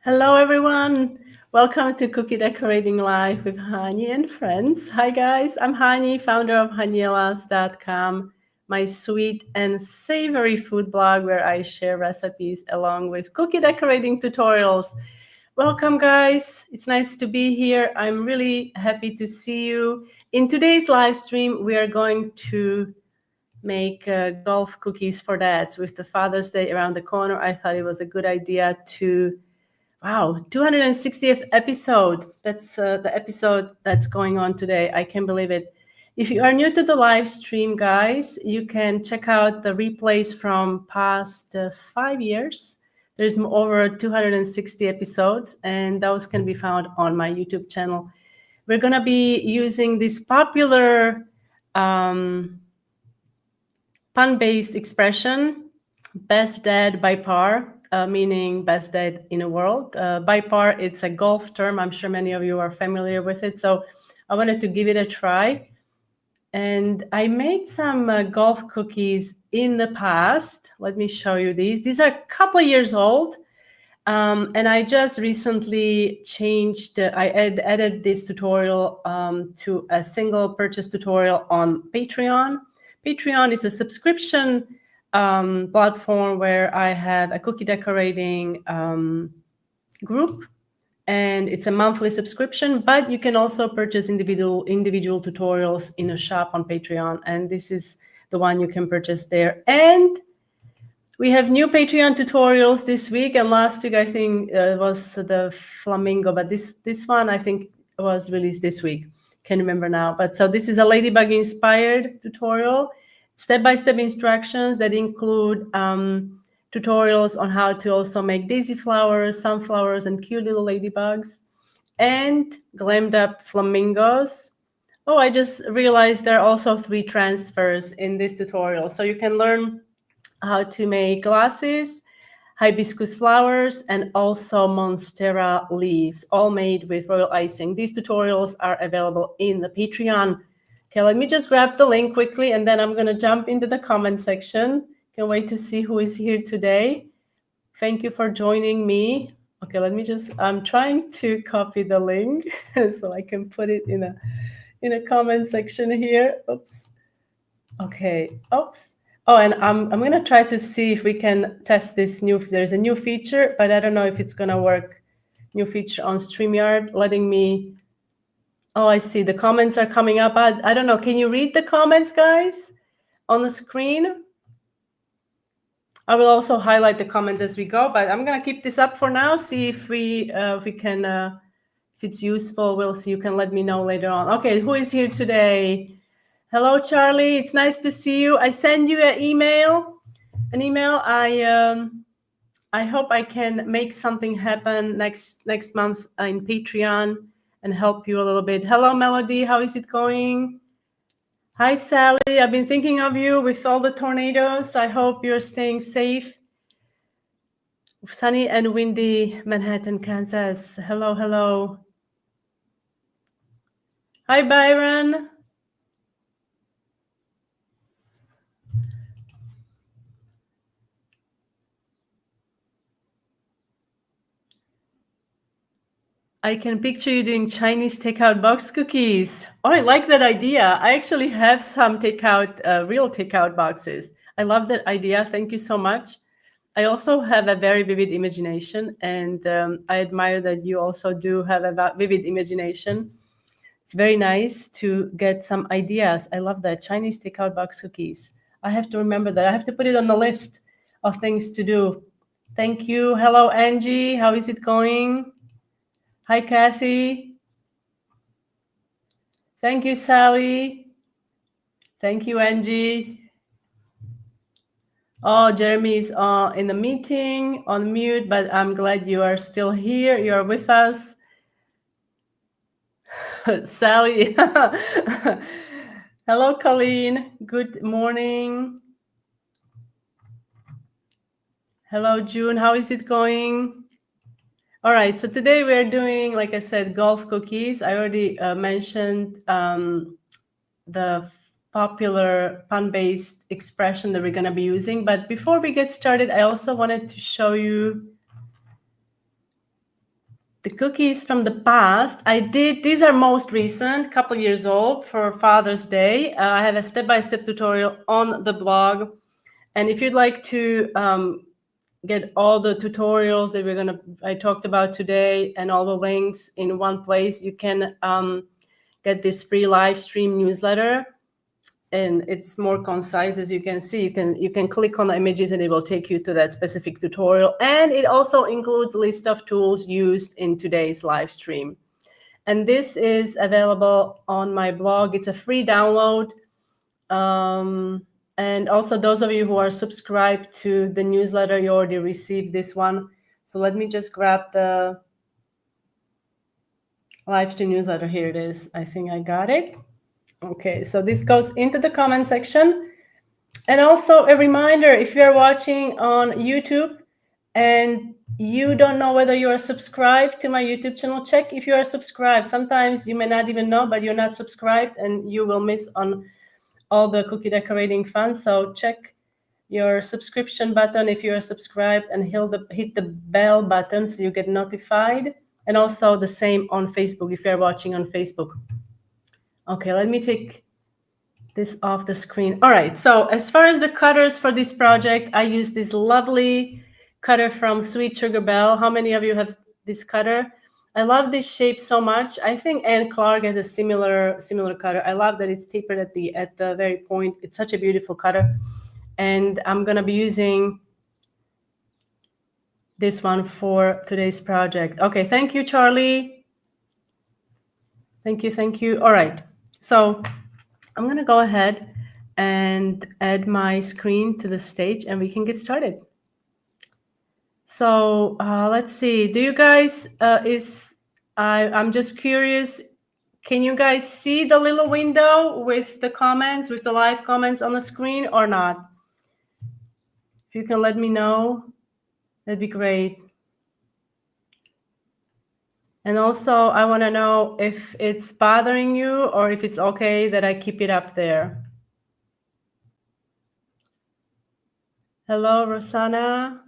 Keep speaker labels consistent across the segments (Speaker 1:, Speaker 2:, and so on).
Speaker 1: Hello, everyone. Welcome to Cookie Decorating Live with Hani and Friends. Hi, guys. I'm Hani, founder of hanielas.com, my sweet and savory food blog where I share recipes along with cookie decorating tutorials. Welcome, guys. It's nice to be here. I'm really happy to see you. In today's live stream, we are going to make golf cookies for dads with the Father's Day around the corner. I thought it was a good idea to Wow, 260th episode. That's the episode that's going on today. I can't believe it. If you are new to the live stream, guys, you can check out the replays from past 5 years. There's over 260 episodes, and those can be found on my YouTube channel. We're going to be using this popular pun-based expression, best dad by par, meaning best dad in the world. By par, it's a golf term. I'm sure many of you are familiar with it. So I wanted to give it a try. And I made some golf cookies in the past. Let me show you these. These are a couple of years old. And I just recently changed, I added this tutorial to a single purchase tutorial on Patreon. Patreon is a subscription platform where I have a cookie decorating group, and it's a monthly subscription, but you can also purchase individual tutorials in a shop on Patreon, and this is the one you can purchase there. And we have new Patreon tutorials this week, and last week I think was the flamingo, but this one I think was released this week. Can't remember now. But so this is a ladybug inspired tutorial, step-by-step instructions that include tutorials on how to also make daisy flowers, sunflowers, and cute little ladybugs, and glammed up flamingos. Oh, I just realized there are also 3 transfers in this tutorial. So you can learn how to make glasses, hibiscus flowers, and also monstera leaves, all made with royal icing. These tutorials are available in the Patreon. Okay, let me just grab the link quickly, and then I'm going to jump into the comment section. Can't wait to see who is here today. Thank you for joining me. Okay, I'm trying to copy the link so I can put it in a comment section here. Oops. Okay. Oops. Oh, and I'm going to try to see if we can test this there's a new feature, but I don't know if it's going to work. New feature on StreamYard, letting me, oh, I see the comments are coming up. I don't know. Can you read the comments, guys, on the screen? I will also highlight the comments as we go, but I'm going to keep this up for now. See if we can, if it's useful. We'll see. You can let me know later on. Okay. Who is here today? Hello, Charlie. It's nice to see you. I send you an email. I hope I can make something happen next month in Patreon and help you a little bit. Hello, Melody. How is it going? Hi, Sally. I've been thinking of you with all the tornadoes. I hope you're staying safe. Sunny and windy Manhattan, Kansas. Hello, hello. Hi, Byron. I can picture you doing Chinese takeout box cookies. Oh, I like that idea. I actually have some real takeout boxes. I love that idea. Thank you so much. I also have a very vivid imagination, and I admire that you also do have a vivid imagination. It's very nice to get some ideas. I love that. Chinese takeout box cookies. I have to remember that. I have to put it on the list of things to do. Thank you. Hello, Angie. How is it going? Hi, Kathy. Thank you, Sally. Thank you, Angie. Oh, Jeremy is in the meeting on mute, but I'm glad you are still here. You are with us. Sally. Hello, Colleen. Good morning. Hello, June. How is it going? All right. So today we're doing, like I said, golf cookies. I already mentioned the popular pun-based expression that we're going to be using. But before we get started, I also wanted to show you The cookies from the past, these are most recent, couple years old for Father's Day. I have a step-by-step tutorial on the blog. And if you'd like to get all the tutorials that I talked about today and all the links in one place, you can get this free live stream newsletter. And it's more concise, as you can see. You can click on the images and it will take you to that specific tutorial. And it also includes a list of tools used in today's live stream. And this is available on my blog. It's a free download. And also those of you who are subscribed to the newsletter, you already received this one. So let me just grab the live stream newsletter. Here it is. I think I got it. Okay, so this goes into the comment section. And also a reminder, if you are watching on YouTube and you don't know whether you are subscribed to my YouTube channel, check if you are subscribed. Sometimes you may not even know, but you're not subscribed and you will miss on all the cookie decorating fun. So check your subscription button if you are subscribed and hit the bell button so you get notified. And also the same on Facebook if you're watching on Facebook. Okay, let me take this off the screen. All right, so as far as the cutters for this project, I use this lovely cutter from Sweet Sugar Belle. How many of you have this cutter? I love this shape so much. I think Anne Clark has a similar cutter. I love that it's tapered at the very point. It's such a beautiful cutter. And I'm gonna be using this one for today's project. Okay, thank you, Charlie. Thank you. All right, so I'm gonna go ahead and add my screen to the stage and we can get started. So let's see, do you guys, I'm just curious, can you guys see the little window with the comments, with the live comments on the screen or not? If you can let me know, that'd be great. And also I wanna know if it's bothering you or if it's okay that I keep it up there. Hello, Rosanna.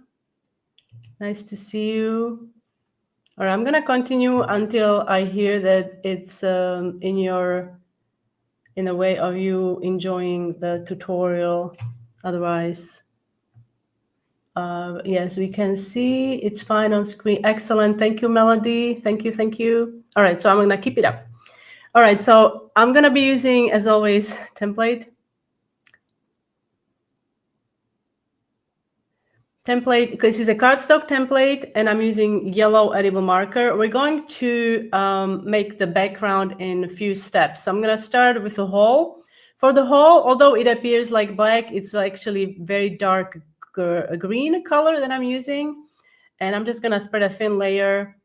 Speaker 1: Nice to see you. All right, I'm gonna continue until I hear that it's in a way of you enjoying the tutorial. Otherwise, yes, we can see it's fine on screen. Excellent, thank you, Melody. Thank you. All right, so I'm gonna keep it up. All right, so I'm gonna be using, as always, template. This is a cardstock template and I'm using yellow edible marker. We're going to make the background in a few steps. So I'm going to start with a hole. For the hole, although it appears like black, it's actually very dark green color that I'm using. And I'm just going to spread a thin layer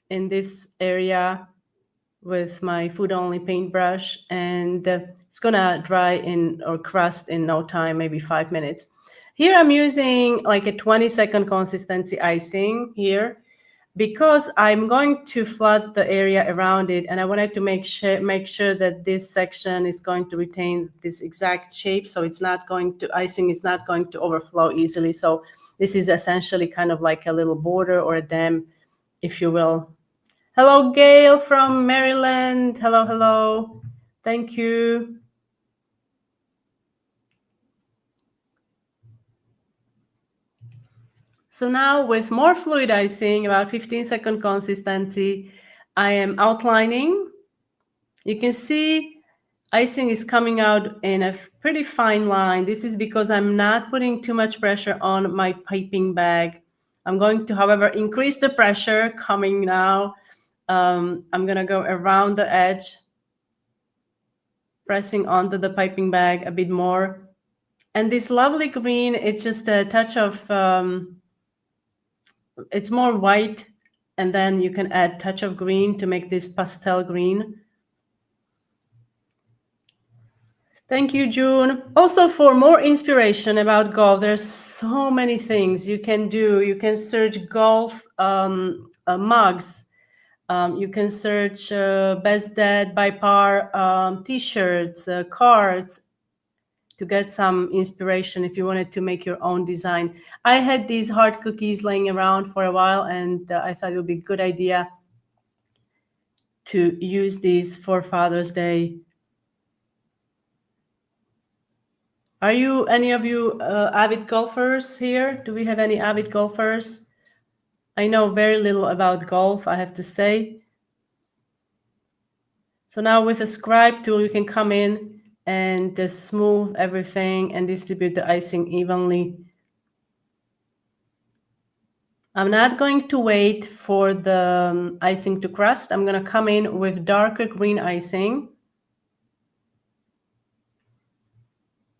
Speaker 1: in this area with my food only paintbrush, and it's going to dry in or crust in no time, maybe 5 minutes. Here I'm using like a 20-second consistency icing here because I'm going to flood the area around it, and I wanted to make sure that this section is going to retain this exact shape, so icing is not going to overflow easily. So this is essentially kind of like a little border or a dam, if you will. Hello, Gail from Maryland. Hello. Thank you. So now with more fluid icing, about 15-second consistency, I am outlining. You can see icing is coming out in a pretty fine line. This is because I'm not putting too much pressure on my piping bag. I'm going to, however, increase the pressure coming now. I'm going to go around the edge, pressing onto the piping bag a bit more. And this lovely green, it's just a touch of, it's more white, and then you can add touch of green to make this pastel green. Thank you, June. Also, for more inspiration about golf, there's so many things you can do. You can search golf mugs. You can search Best Dad by Par t-shirts, cards, to get some inspiration if you wanted to make your own design. I had these hard cookies laying around for a while, and I thought it would be a good idea to use these for Father's Day. Are you, any of you, avid golfers here? Do we have any avid golfers? I know very little about golf, I have to say. So now with the scribe tool, you can come in and just smooth everything and distribute the icing evenly. I'm not going to wait for the icing to crust. I'm going to come in with darker green icing.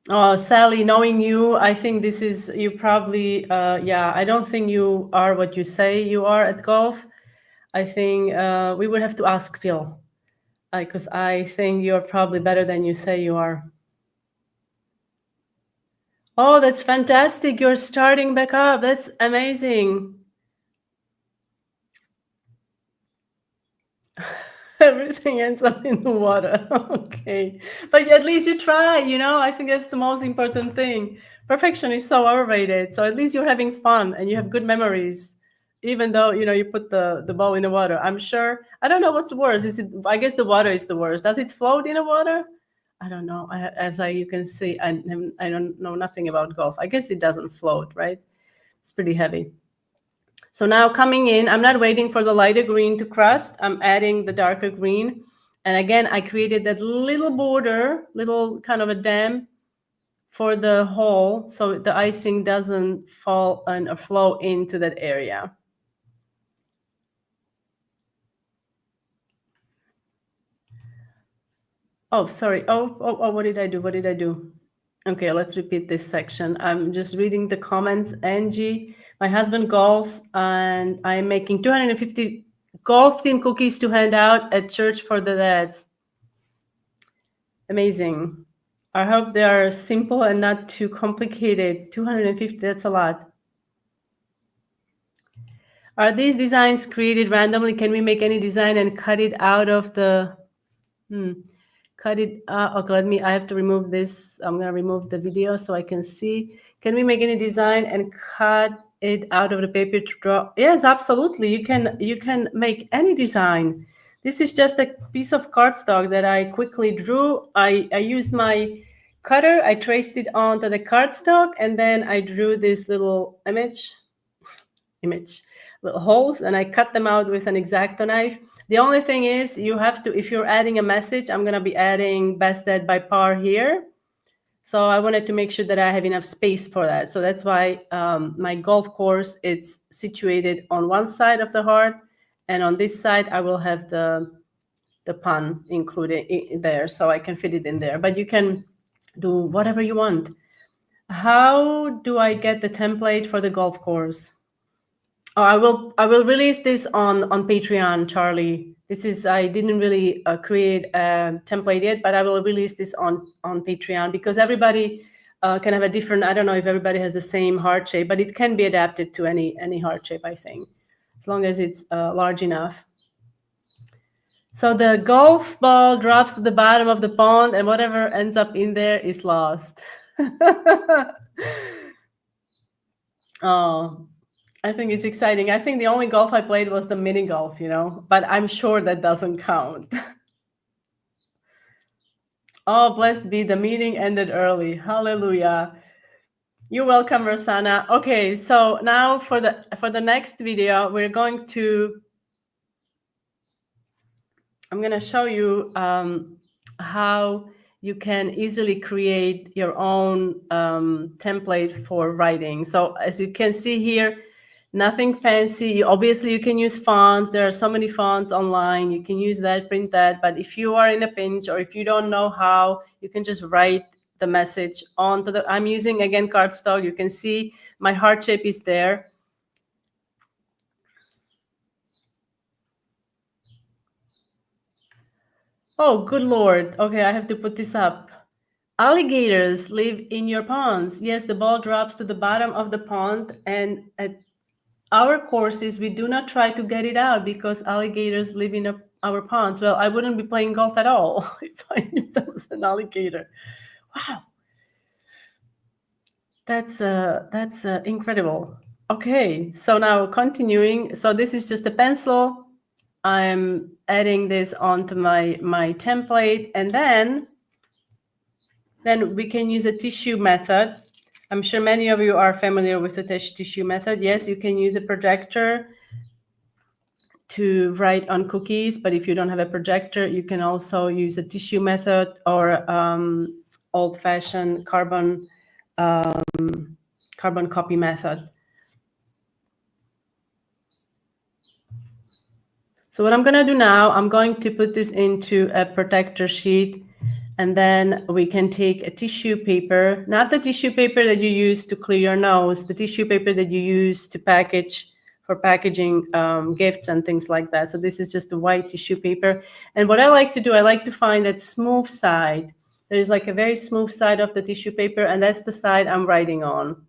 Speaker 1: Oh, Sally, knowing you, I think this is, you probably, yeah, I don't think you are what you say you are at golf. I think we would have to ask Phil, because I think you're probably better than you say you are. Oh, that's fantastic. You're starting back up. That's amazing. Everything ends up in the water. Okay. But at least you try, you know? I think that's the most important thing. Perfection is so overrated. So at least you're having fun and you have good memories, even though, you know, you put the ball in the water. I'm sure. I don't know what's worse. Is it, I guess the water is the worst. Does it float in the water? I don't know. You can see, I don't know nothing about golf. I guess it doesn't float, right? It's pretty heavy. So now coming in, I'm not waiting for the lighter green to crust. I'm adding the darker green. And again, I created that little border, little kind of a dam for the hole so the icing doesn't fall and or flow into that area. Oh, sorry. Oh, what did I do? What did I do? Okay, let's repeat this section. I'm just reading the comments. Angie, my husband golfs, and I'm making 250 golf themed cookies to hand out at church for the dads. Amazing. I hope they are simple and not too complicated. 250, that's a lot. Are these designs created randomly? Can we make any design and cut it out of the... Cut it. Okay, I have to remove this. I'm going to remove the video so I can see. Can we make any design and cut it out of the paper to draw? Yes, absolutely. You can make any design. This is just a piece of cardstock that I quickly drew. I used my cutter. I traced it onto the cardstock, and then I drew this little image little holes, and I cut them out with an X-Acto knife. The only thing is you have to, if you're adding a message, I'm going to be adding Best Dad by Par here. So I wanted to make sure that I have enough space for that. So that's why my golf course, it's situated on one side of the heart, and on this side I will have the pun included there, so I can fit it in there. But you can do whatever you want. How do I get the template for the golf course? Oh, I will release this on Patreon, Charlie. This is, I didn't really create a template yet, but I will release this on Patreon because everybody can have a different, I don't know if everybody has the same heart shape, but it can be adapted to any heart shape, I think, as long as it's large enough. So the golf ball drops to the bottom of the pond and whatever ends up in there is lost. Oh, I think it's exciting. I think the only golf I played was the mini golf, you know, but I'm sure that doesn't count. Oh, blessed be, the meeting ended early. Hallelujah. You're welcome, Rosanna. Okay, so now for the next video, I'm going to show you how you can easily create your own template for writing. So as you can see here, nothing fancy. Obviously, you can use fonts. There are so many fonts online. You can use that, print that. But if you are in a pinch or if you don't know how, you can just write the message onto the... I'm using, again, cardstock. You can see my heart shape is there. Oh, good Lord. Okay, I have to put this up. Alligators live in your ponds. Yes, the ball drops to the bottom of the pond, and at our courses, we do not try to get it out because alligators live in our ponds. Well, I wouldn't be playing golf at all if I knew that was an alligator. Wow. That's incredible. Okay, so now continuing. So this is just a pencil. I'm adding this onto my template, and then we can use a tissue method. I'm sure many of you are familiar with the tissue method. Yes, you can use a projector to write on cookies, but if you don't have a projector, you can also use a tissue method or old-fashioned carbon copy method. So what I'm going to do now, I'm going to put this into a protector sheet, and then we can take a tissue paper, not the tissue paper that you use to clear your nose, the tissue paper that you use to package for packaging gifts and things like that. So this is just a white tissue paper. And what I like to do, I like to find that smooth side. There's like a very smooth side of the tissue paper, and that's the side I'm writing on.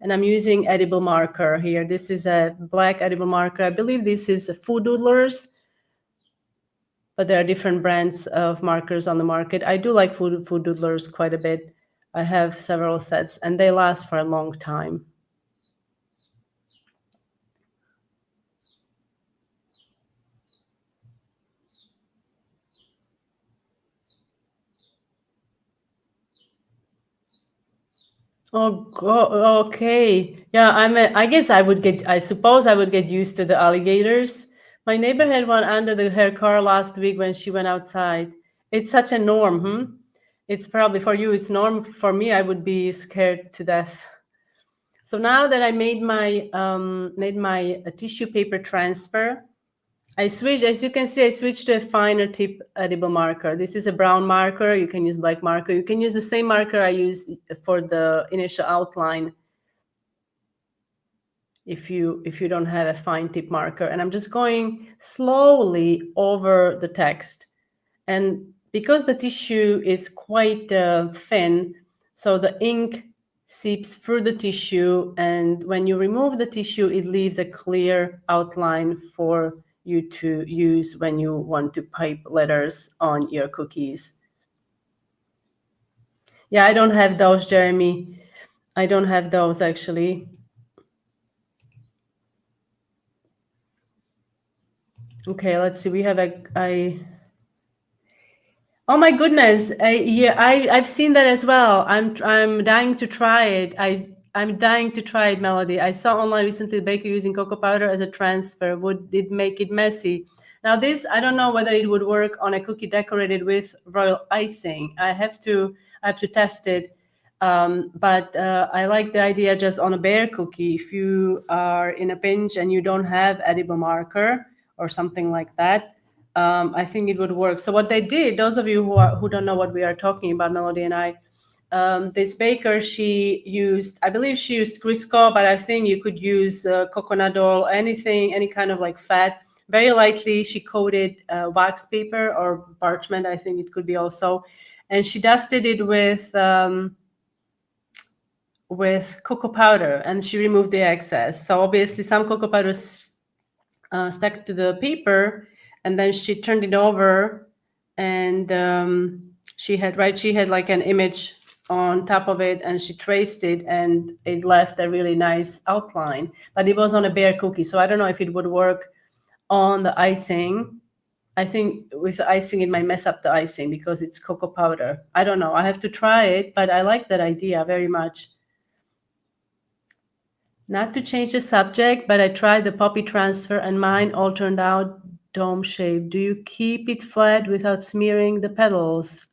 Speaker 1: And I'm using edible marker here. This is a black edible marker. I believe this is a Food Doodlers, but there are different brands of markers on the market. I do like Food Doodlers quite a bit. I have several sets, and they last for a long time. Okay. Yeah, I guess I suppose I would get used to the alligators. My neighbor had one under her car last week when she went outside. It's such a norm, hmm? It's probably for you, it's norm. For me, I would be scared to death. So now that I made my tissue paper transfer, I switched, as you can see, I switched to a finer tip edible marker. This is a brown marker. You can use black marker. You can use the same marker I used for the initial outline if you don't have a fine tip marker. And I'm just going slowly over the text. And because the tissue is quite thin, so the ink seeps through the tissue, and when you remove the tissue, it leaves a clear outline for you to use when you want to pipe letters on your cookies. Yeah, I don't have those, Jeremy. I don't have those actually. Okay, let's see. We have oh my goodness! I've seen that as well. I'm dying to try it. I'm dying to try it, Melody. I saw online recently the baker using cocoa powder as a transfer. Would it make it messy? Now this, I don't know whether it would work on a cookie decorated with royal icing. I have to test it. But I like the idea just on a bare cookie. If you are in a pinch and you don't have edible marker or something like that, I think it would work. So what they did, those of you who don't know what we are talking about, Melody and I, this baker, she used, I believe she used Crisco, but I think you could use coconut oil, anything, any kind of like fat. Very lightly, she coated wax paper or parchment, I think it could be also, and she dusted it with cocoa powder, and she removed the excess. So obviously, some cocoa powder stuck to the paper, and then she turned it over, and she had like an image on top of it, and she traced it, and it left a really nice outline. But it was on a bare cookie, so I don't know if it would work on the icing. I think with the icing, it might mess up the icing because it's cocoa powder. I don't know. I have to try it, but I like that idea very much. Not to change the subject, but I tried the poppy transfer and mine all turned out dome shaped. Do you keep it flat without smearing the petals?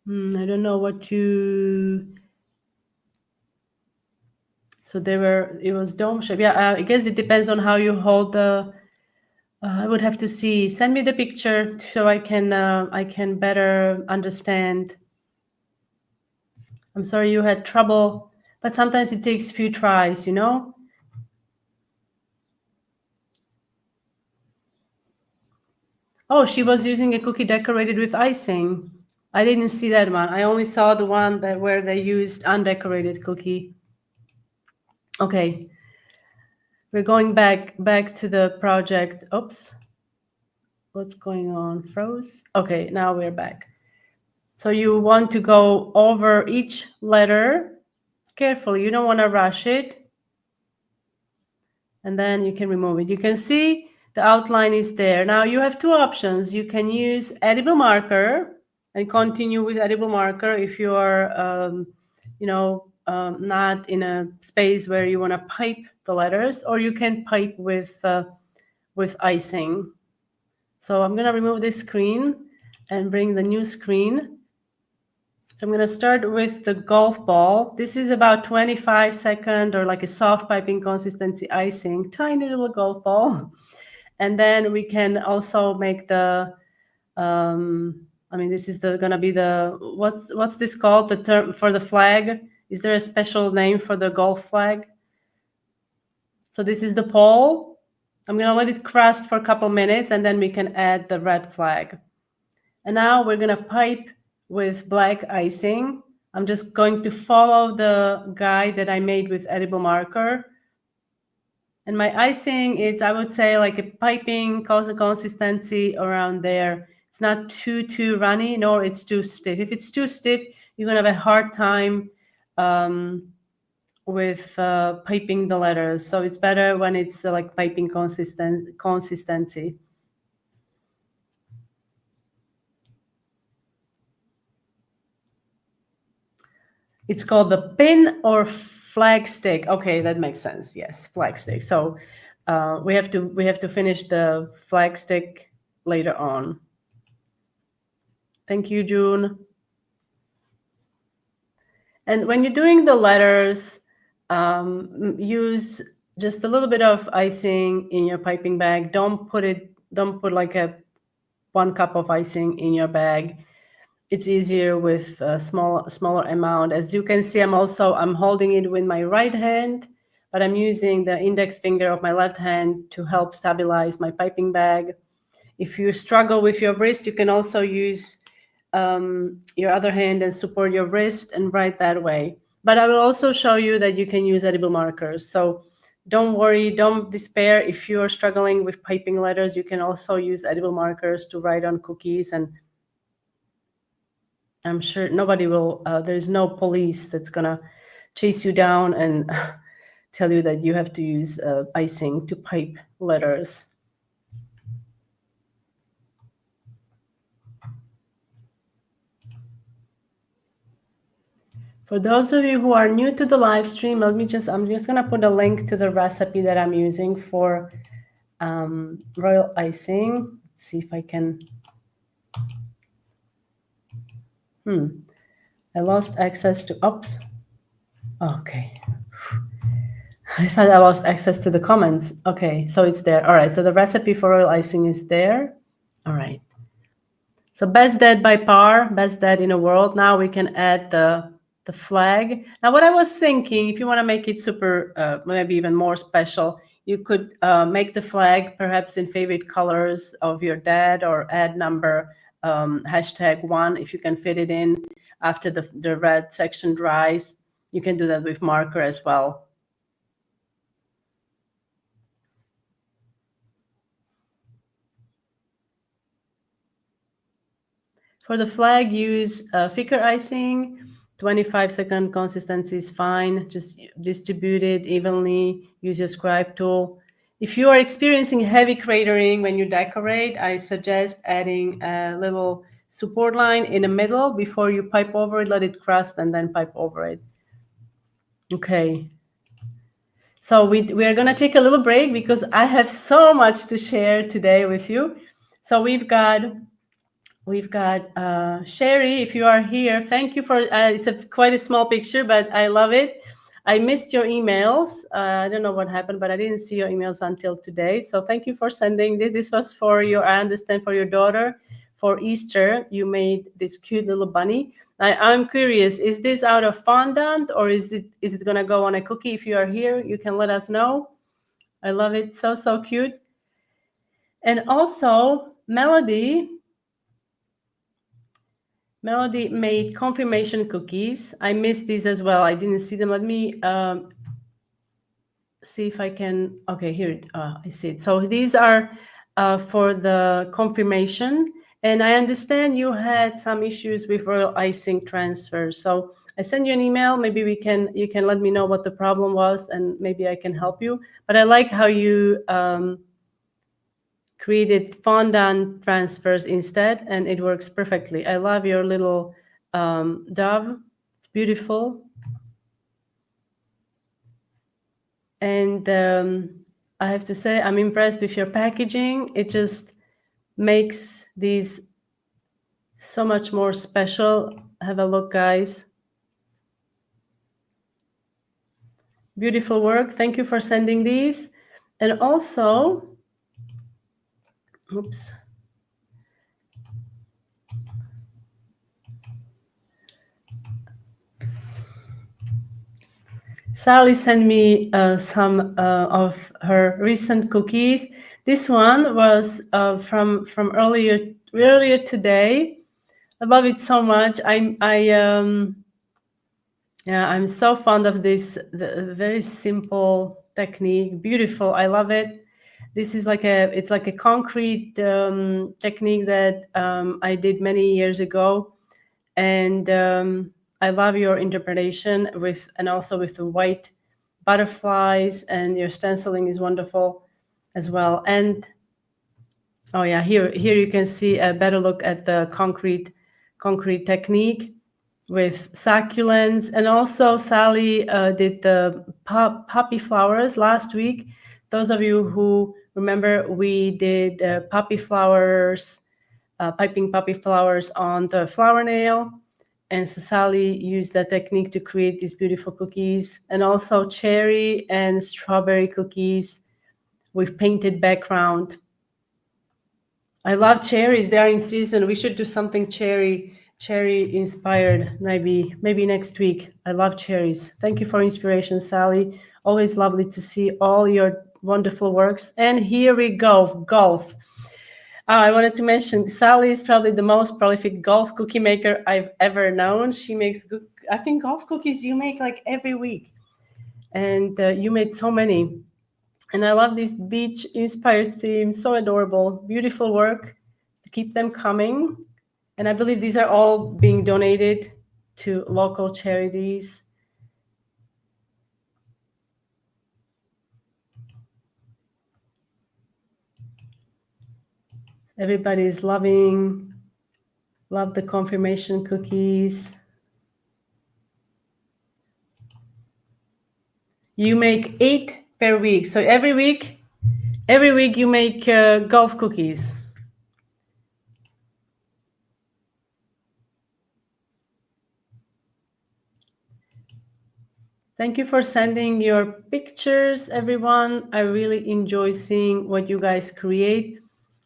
Speaker 1: I don't know what you. So it was dome shaped. Yeah, I guess it depends on how you hold the. I would have to see. Send me the picture so I can better understand. I'm sorry you had trouble, but sometimes it takes few tries, you know? Oh, she was using a cookie decorated with icing. I didn't see that one. I only saw the one where they used undecorated cookie. Okay. We're going back to the project. Oops. What's going on? Froze? Okay, now we're back. So you want to go over each letter carefully. You don't want to rush it. And then you can remove it. You can see the outline is there. Now you have two options. You can use edible marker and continue with edible marker if you are, not in a space where you want to pipe the letters, or you can pipe with icing. So I'm gonna remove this screen and bring the new screen. So I'm gonna start with the golf ball. This is about 25-second or like a soft piping consistency icing, tiny little golf ball. And then we can also make the, this is gonna be the, what's this called? The term for the flag? Is there a special name for the golf flag? So this is the pole. I'm gonna let it crust for a couple minutes and then we can add the red flag. And now we're gonna pipe with black icing. I'm just going to follow the guide that I made with edible marker. And my icing is, I would say, like a piping consistency around there. It's not too runny, nor it's too stiff. If it's too stiff, you're gonna have a hard time with piping the letters. So it's better when it's like piping consistency. It's called the pin or flag stick. Okay, that makes sense. Yes, flag stick. So we have to finish the flag stick later on. Thank you, June. And when you're doing the letters, use just a little bit of icing in your piping bag. Don't put like a 1 cup of icing in your bag. It's easier with a smaller amount. As you can see, I'm holding it with my right hand, but I'm using the index finger of my left hand to help stabilize my piping bag. If you struggle with your wrist, you can also use your other hand and support your wrist and write that way. But I will also show you that you can use edible markers. So don't worry, don't despair. If you are struggling with piping letters, you can also use edible markers to write on cookies, and I'm sure nobody will, there's no police that's gonna chase you down and tell you that you have to use icing to pipe letters. For those of you who are new to the live stream, I'm just gonna put a link to the recipe that I'm using for royal icing. Let's see if I can. I lost access to, oops. Okay. I thought I lost access to the comments. Okay, so it's there. All right, so the recipe for royal icing is there. All right. So best dad by par, best dad in the world. Now we can add the flag. Now what I was thinking, if you want to make it super, maybe even more special, you could make the flag perhaps in favorite colors of your dad, or add number #1 if you can fit it in after the red section dries. You can do that with marker as well. For the flag, use thicker icing. 25-second consistency is fine. Just distribute it evenly. Use your scribe tool. If you are experiencing heavy cratering when you decorate, I suggest adding a little support line in the middle before you pipe over it. Let it crust and then pipe over it. Okay. So we are going to take a little break because I have so much to share today with you. So we've got Sherry. If you are here, thank you for. It's quite a small picture, but I love it. I missed your emails. I don't know what happened, but I didn't see your emails until today. So thank you for sending this. This was for your, I understand, for your daughter for Easter. You made this cute little bunny. I'm curious, is this out of fondant, or is it gonna go on a cookie? If you are here, you can let us know. I love it. So cute. And also Melody made confirmation cookies. I missed these as well. I didn't see them. Let me see if I can. Okay, here I see it. So these are for the confirmation, And I understand you had some issues with royal icing transfers. So I send you an email. Maybe you can let me know what the problem was, and maybe I can help you. But I like how you created fondant transfers instead, and it works perfectly. I love your little dove. It's beautiful. And I have to say, I'm impressed with your packaging. It just makes these so much more special. Have a look, guys. Beautiful work. Thank you for sending these. And also, oops, Sally sent me some of her recent cookies. This one was from earlier today. I love it so much. Yeah, I'm so fond of this very simple technique. Beautiful. I love it. This is it's like a concrete technique that I did many years ago, and I love your interpretation with and also with the white butterflies, and your stenciling is wonderful as well. And oh yeah, here you can see a better look at the concrete technique with succulents. And also Sally did the poppy flowers last week. Those of you who remember, we did poppy flowers, piping poppy flowers on the flower nail. And so Sally used that technique to create these beautiful cookies, and also cherry and strawberry cookies with painted background. I love cherries. They are in season. We should do something cherry inspired. Maybe next week. I love cherries. Thank you for inspiration, Sally. Always lovely to see all your wonderful works. And here we go. Golf. I wanted to mention Sally is probably the most prolific golf cookie maker I've ever known. She makes good. I think golf cookies you make like every week, and you made so many. And I love this beach inspired theme. So adorable. Beautiful work. To keep them coming. And I believe these are all being donated to local charities. Everybody is love the confirmation cookies. You make 8 per week. So every week you make golf cookies. Thank you for sending your pictures, everyone. I really enjoy seeing what you guys create.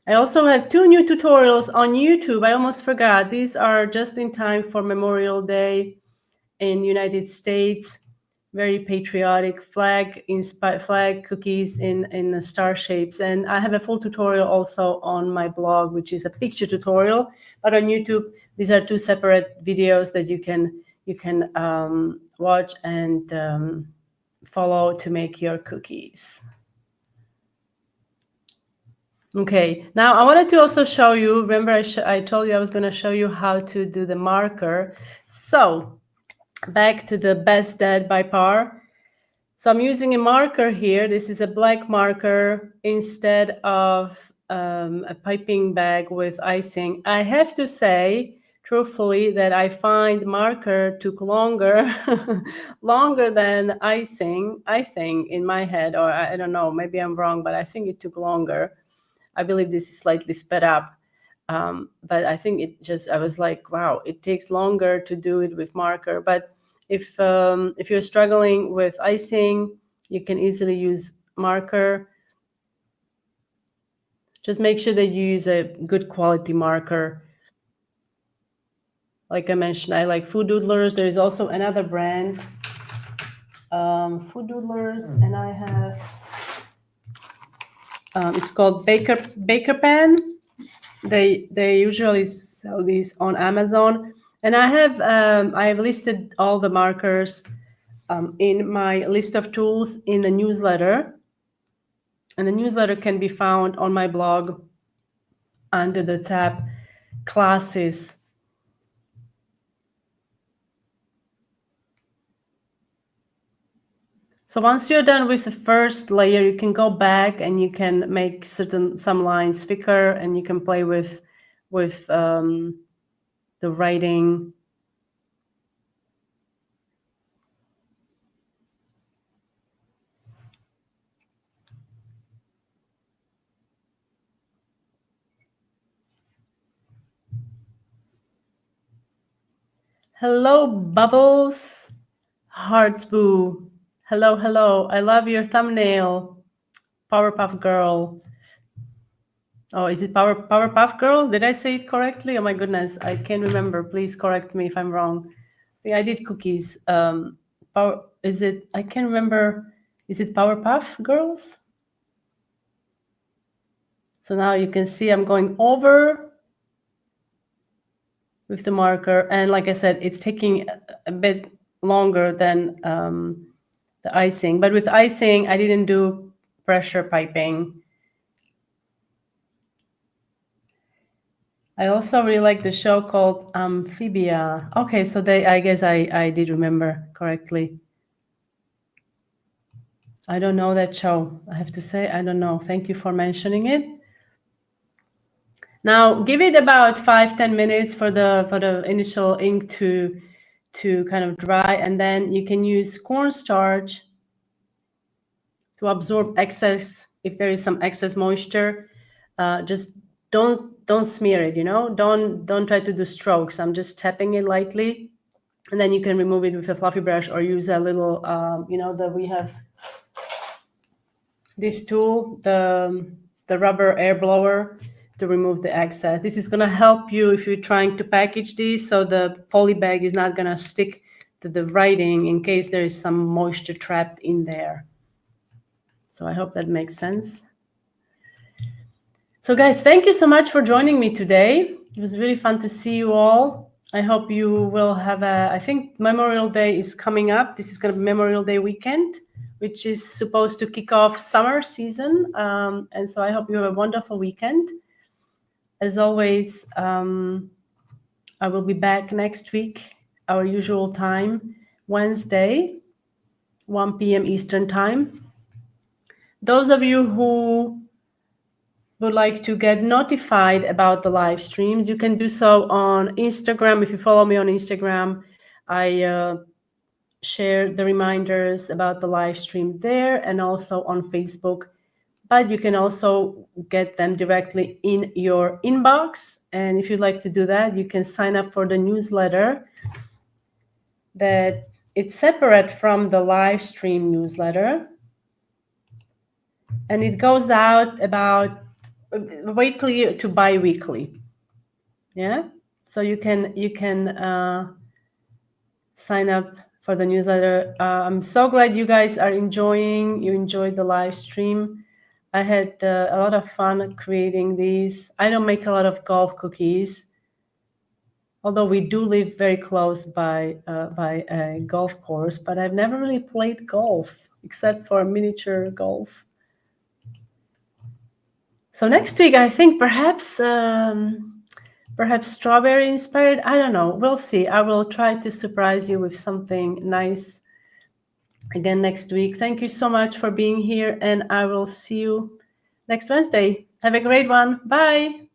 Speaker 1: I also have 2 new tutorials on YouTube. I almost forgot. These are just in time for Memorial Day in United States. Very patriotic flag cookies in the star shapes. And I have a full tutorial also on my blog, which is a picture tutorial. But on YouTube, these are 2 separate videos that you can watch and follow to make your cookies. Okay, now I wanted to also show you, remember I told you I was going to show you how to do the marker. So back to the Best Dad by Par. So I'm using a marker here. This is a black marker instead of a piping bag with icing. I have to say, truthfully, that I find marker took longer, longer than icing, I think, in my head, or I don't know, maybe I'm wrong, but I think it took longer. I believe this is slightly sped up. But I think I was like, wow, it takes longer to do it with marker. But if you're struggling with icing, you can easily use marker. Just make sure that you use a good quality marker. Like I mentioned, I like Food Doodlers. There is also another brand, Food Doodlers, and I have, it's called Baker Pan. They usually sell these on Amazon, and I have listed all the markers in my list of tools in the newsletter, and the newsletter can be found on my blog under the tab classes. So once you're done with the first layer, you can go back and you can make some lines thicker, and you can play with the writing. Hello, Bubbles. Hearts Boo. Hello, hello. I love your thumbnail. Powerpuff Girl. Oh, is it Powerpuff Girl? Did I say it correctly? Oh my goodness, I can't remember. Please correct me if I'm wrong. Yeah, I did cookies. Is it? I can't remember. Is it Powerpuff Girls? So now you can see I'm going over with the marker, and like I said, it's taking a bit longer than the icing. But with icing, I didn't do pressure piping. I also really like the show called Amphibia. Okay, so I guess I did remember correctly. I don't know that show. I have to say, I don't know. Thank you for mentioning it. Now give it about 5-10 minutes for the initial ink to kind of dry, and then you can use cornstarch to absorb excess. If there is some excess moisture, just don't smear it. Don't try to do strokes. I'm just tapping it lightly, and then you can remove it with a fluffy brush or use a little. We have this tool, the rubber air blower, to remove the excess. This is going to help you if you're trying to package these, so the poly bag is not going to stick to the writing in case there is some moisture trapped in there. So I hope that makes sense. So guys, thank you so much for joining me today. It was really fun to see you all. I hope you will have I think Memorial Day is coming up. This is going to be Memorial Day weekend, which is supposed to kick off summer season. And so I hope you have a wonderful weekend. As always, I will be back next week, our usual time, Wednesday, 1 p.m. Eastern time. Those of you who would like to get notified about the live streams, you can do so on Instagram. If you follow me on Instagram, I share the reminders about the live stream there, and also on Facebook. But you can also get them directly in your inbox. And if you'd like to do that, you can sign up for the newsletter that it's separate from the live stream newsletter. And it goes out about weekly to bi-weekly. Yeah, so you can sign up for the newsletter. I'm so glad you guys are enjoyed the live stream. I had a lot of fun creating these. I don't make a lot of golf cookies, although we do live very close by a golf course, but I've never really played golf except for miniature golf. So next week, I think perhaps strawberry inspired. I don't know. We'll see. I will try to surprise you with something nice again next week. Thank you so much for being here, and I will see you next Wednesday. Have a great one. Bye.